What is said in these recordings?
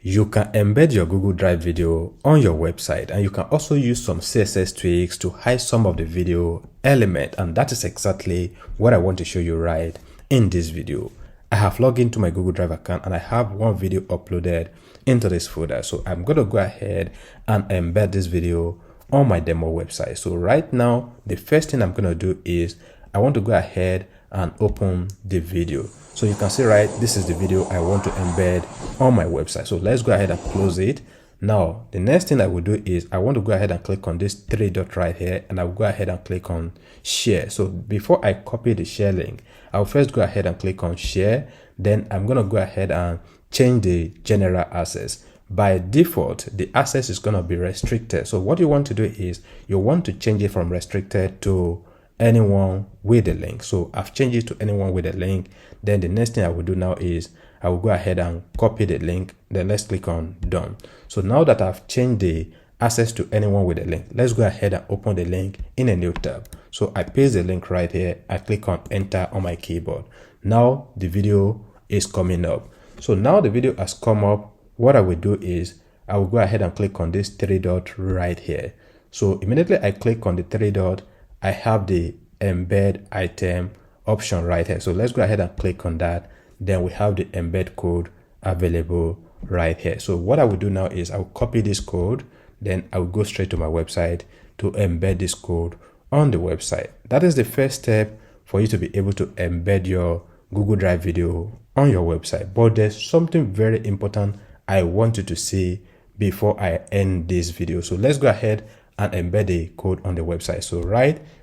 You can embed your Google Drive video on your website, and you can also use some CSS tweaks to hide some of the video element, and that is exactly what I want to show you right in this video. I have logged into my Google Drive account and I have one video uploaded into this folder. So I'm going to go ahead and embed this video on my demo website. So right now, the first thing I'm going to do is I want to go ahead and open the video. So you can see, right, this is the video I want to embed on my website. So let's go ahead and close it. Now, the next thing I will do is I want to go ahead and click on this three dot right here, and I'll go ahead and click on share. So before I copy the share link, I'll first go ahead and click on share. Then I'm going to go ahead and change the general access. By default, the access is going to be restricted. So what you want to do is you want to change it from restricted to anyone with a link. So I've changed it to anyone with a link. Then the next thing I will do now is I will go ahead and copy the link. Then let's click on done. So now that I've changed the access to anyone with a link, let's go ahead and open the link in a new tab. So I paste the link right here. I click on enter on my keyboard. Now the video is coming up. So now the video has come up. What I will do is I will go ahead and click on this three dot right here. So immediately I click on the three dot, I have the embed item option right here. So let's go ahead and click on that. Then we have the embed code available right here. So what I will do now is I will copy this code. Then I will go straight to my website to embed this code on the website. That is the first step for you to be able to embed your Google Drive video on your website. But there's something very important I want you to see before I end this video. So let's go ahead and embed the code on the website. So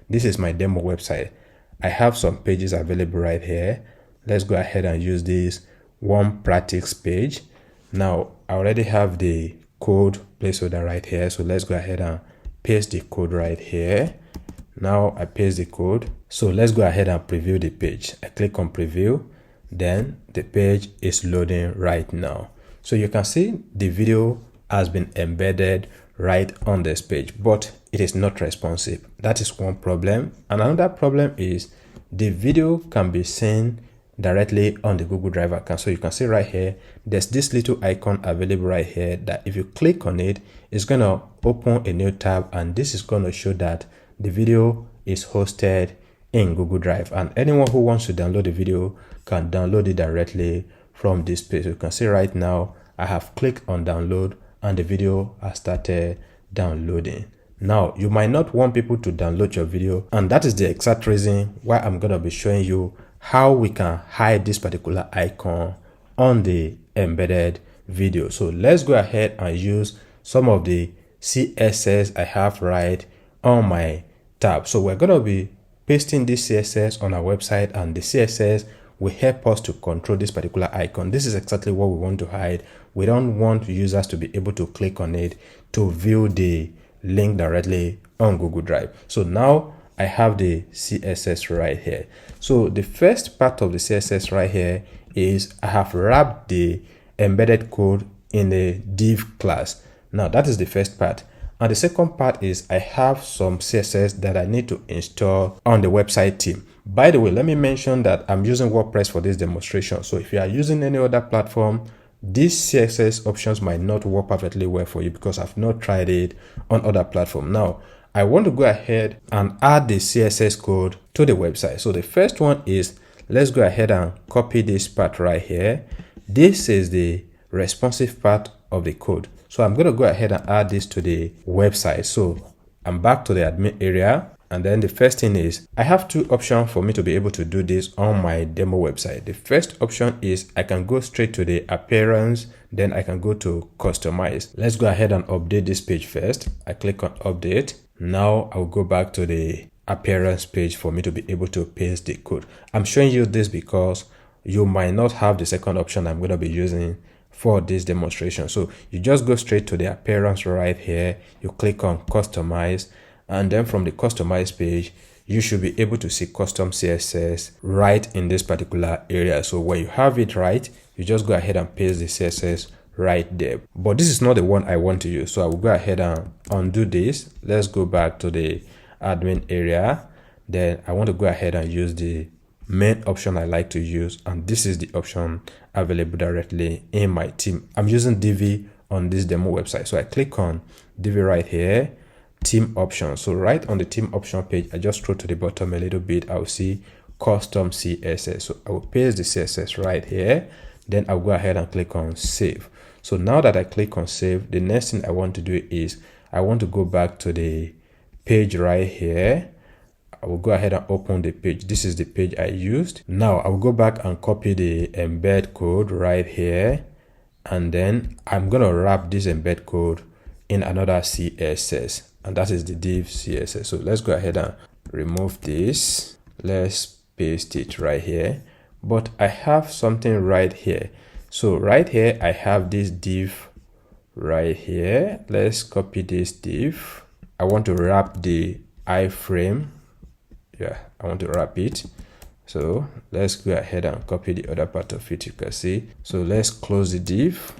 this is my demo website. I have some pages available right here. Let's go ahead and use this one practice page. Now I already have the code placeholder right here. So let's go ahead and paste the code right here. Now I paste the code. So let's go ahead and preview the page. I click on preview. Then the page is loading right now. So you can see the video has been embedded right on this page, but it is not responsive. That is one problem. And another problem is the video can be seen directly on the Google Drive account. So you can see right here, there's this little icon available right here that if you click on it, it's going to open a new tab, and this is going to show that the video is hosted in Google Drive, and anyone who wants to download the video can download it directly from this page. You can see right now I have clicked on download and the video has started downloading. Now you might not want people to download your video, and that is the exact reason why I'm going to be showing you how we can hide this particular icon on the embedded video. So let's go ahead and use some of the CSS I have right on my tab. So we're going to be pasting this CSS on our website, and the CSS will help us to control this particular icon. This is exactly what we want to hide. We don't want users to be able to click on it to view the link directly on Google Drive. So now I have the CSS right here. So the first part of the CSS right here is I have wrapped the embedded code in a div class. Now that is the first part. And the second part is I have some CSS that I need to install on the website theme. By the way, let me mention that I'm using WordPress for this demonstration. So if you are using any other platform, these CSS options might not work perfectly well for you because I've not tried it on other platforms. Now, I want to go ahead and add the CSS code to the website. So the first one is, let's go ahead and copy this part right here. This is the responsive part of the code. So I'm going to go ahead and add this to the website. So I'm back to the admin area. And then the first thing is I have two options for me to be able to do this on my demo website. The first option is I can go straight to the appearance, then I can go to customize. Let's go ahead and update this page first. I click on update. Now I'll go back to the appearance page for me to be able to paste the code. I'm showing you this because you might not have the second option I'm going to be using for this demonstration. So you just go straight to the appearance right here. You click on customize. And then from the customize page, you should be able to see custom CSS right in this particular area. So when you have it right, you just go ahead and paste the CSS right there. But this is not the one I want to use. So I will go ahead and undo this. Let's go back to the admin area. Then I want to go ahead and use the main option I like to use, and this is the option available directly in my theme. I'm using Divi on this demo website, so I click on Divi right here, theme options. So right on the theme option page, I just scroll to the bottom a little bit, I'll see custom CSS. So I will paste the CSS right here, then I'll go ahead and click on save. So now that I click on save, the next thing I want to do is I want to go back to the page right here. I will go ahead and open the page. This is the page I used. Now I will go back and copy the embed code right here, and then I'm going to wrap this embed code in another CSS, and that is the div CSS. So let's go ahead and remove this. Let's paste it right here, but I have something right here. So right here I have this div right here. Let's copy this div. I want to wrap the iframe. Yeah, I want to wrap it. So let's go ahead and copy the other part of it. You can see. So let's close the div.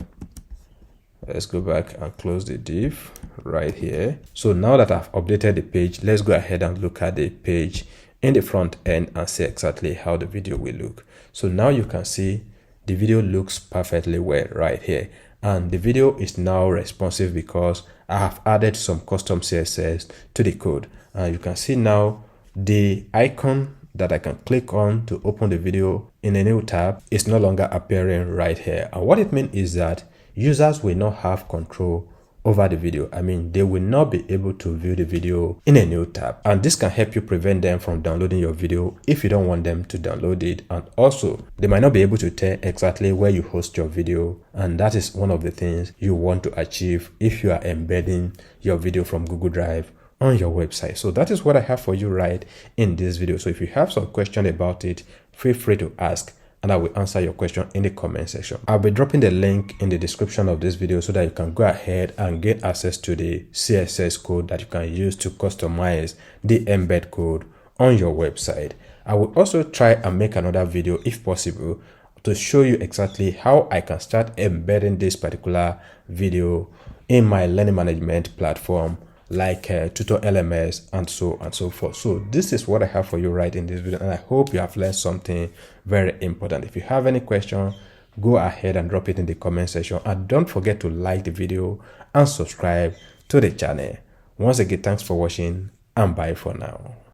Let's go back and close the div right here. So now that I've updated the page, let's go ahead and look at the page in the front end and see exactly how the video will look. So now you can see the video looks perfectly well right here, and the video is now responsive because I have added some custom CSS to the code. And you can see now the icon that I can click on to open the video in a new tab is no longer appearing right here. And what it means is that users will not have control over the video. I mean, they will not be able to view the video in a new tab, and this can help you prevent them from downloading your video if you don't want them to download it. And also they might not be able to tell exactly where you host your video, and that is one of the things you want to achieve if you are embedding your video from Google Drive on your website. So that is what I have for you right in this video. So if you have some question about it, feel free to ask, and I will answer your question in the comment section. I'll be dropping the link in the description of this video so that you can go ahead and get access to the CSS code that you can use to customize the embed code on your website. I will also try and make another video if possible to show you exactly how I can start embedding this particular video in my learning management platform like Tutor LMS and so on and so forth. So this is what I have for you right in this video, and I hope you have learned something very important. If you have any question, go ahead and drop it in the comment section, and don't forget to like the video and subscribe to the channel. Once again, thanks for watching, and bye for now.